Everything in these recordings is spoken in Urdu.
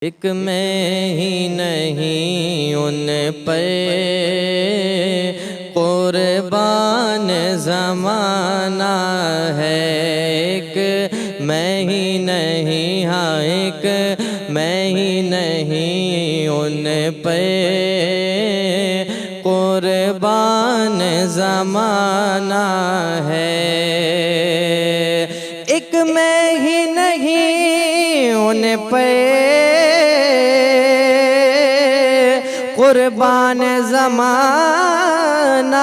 ایک میں ہی نہیں ان پر قربان زمانہ ہے۔ ایک میں ہی نہیں، ہاں ایک میں ہی نہیں ان پر قربان زمانہ ہے۔ ایک میں ہی نہیں ان پر قربان زمانہ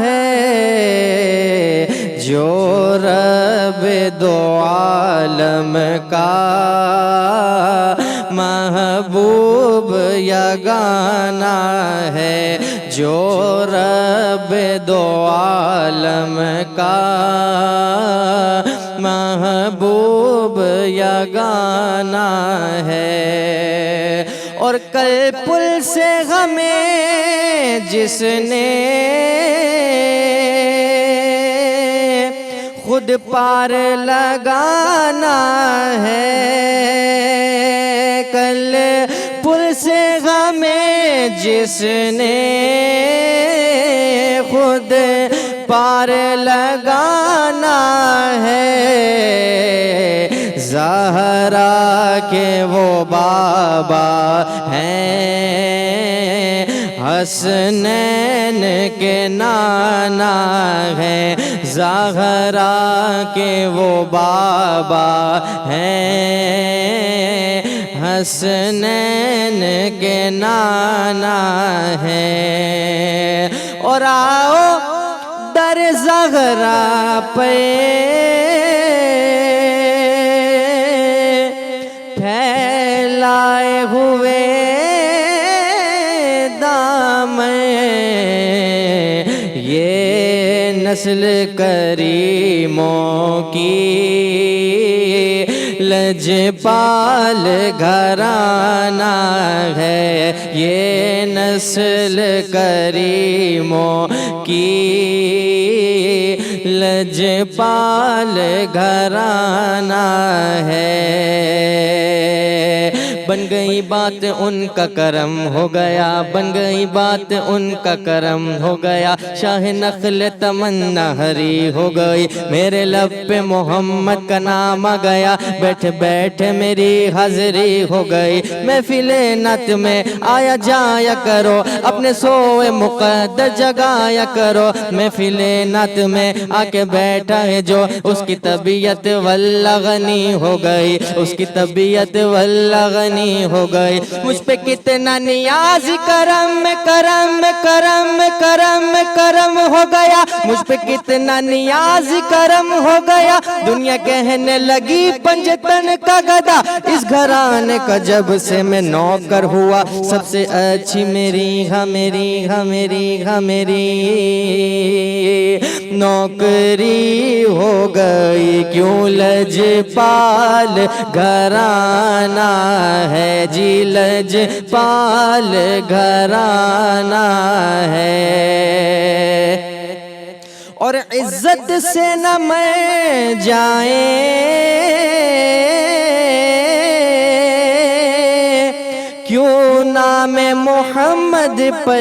ہے۔ جو رب دو عالم کا محبوب یگانہ ہے۔ جو رب دو عالم کا محبوب یگانہ ہے۔ اور کل پل سے ہمیں جس نے خود پار لگانا ہے۔ کل پل سے ہمیں جس نے خود پار لگانا ہے۔ زہرا کے وہ بابا ہیں، حسنین کے نانا ہیں۔ زہرا کے وہ بابا ہیں، حسنین کے نانا ہیں۔ اور آؤ در زہرا پہ پھیلائے ہوئے دامن، یہ نسل کریموں کی لجپال گھرانہ ہے۔ یہ نسل کریموں کی لجپال گھرانہ ہے۔ بن گئی بات ان کا کرم ہو گیا، بن گئی بات ان کا کرم ہو گیا۔ شاہ نخل تمنا ہری ہو گئی، میرے لب پہ محمد کا نام آ گیا۔ بیٹھ بیٹھ میری حاضری ہو گئی، محفل نعت میں آیا جایا کرو، اپنے سوئے مقدر جگایا کرو۔ محفل نعت میں آ کے بیٹھا ہے جو، اس کی طبیعت واللہ غنی ہو گئی، اس کی طبیعت واللہ غنی ہو گئی۔ مجھ پہ کتنا نیاز کرم کرم کرم کرم کرم ہو گیا، مجھ پہ کتنا نیاز کرم ہو گیا۔ دنیا کہنے لگی پنجتن کا گدا، اس گھرانے کا جب سے میں نوکر ہوا۔ سب سے اچھی میری ہاں میری ہاں میری ہاں میری نوکری ہو گئی۔ کیوں لجپال گھرانہ ہے جی، لجپال گھرانہ ہے۔ اور عزت سے نہ میں جائیں کیوں نام محمد پہ،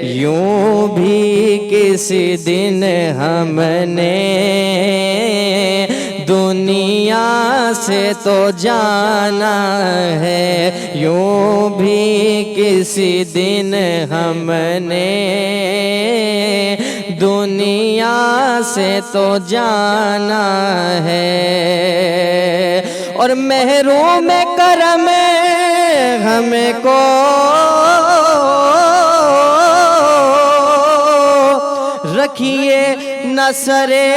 یوں بھی کسی دن ہم نے دنیا سے تو جانا ہے۔ یوں بھی کسی دن ہم نے دنیا سے تو جانا ہے۔ اور محروم کرم ہم کو رکھیے نہ سرے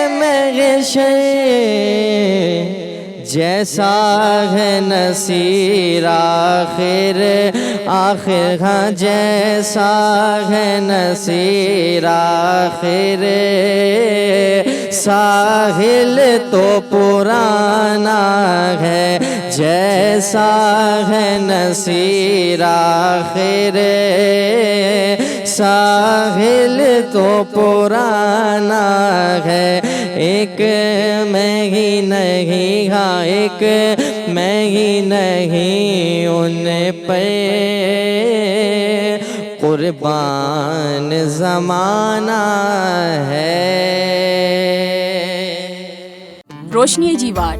محشر، جیسا ہے نصیر آخر آخر، ہاں جیسا ہے نصیر آخر، ساحل تو پرانا ہے۔ جیسا ہے نصیر آخر، ساحل تو پرانا ہے۔ ایک میں ہی نہیں، ہاں ایک میں ہی نہیں، ان پہ قربان زمانہ ہے۔ روشنی جی وات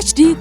HD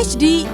HD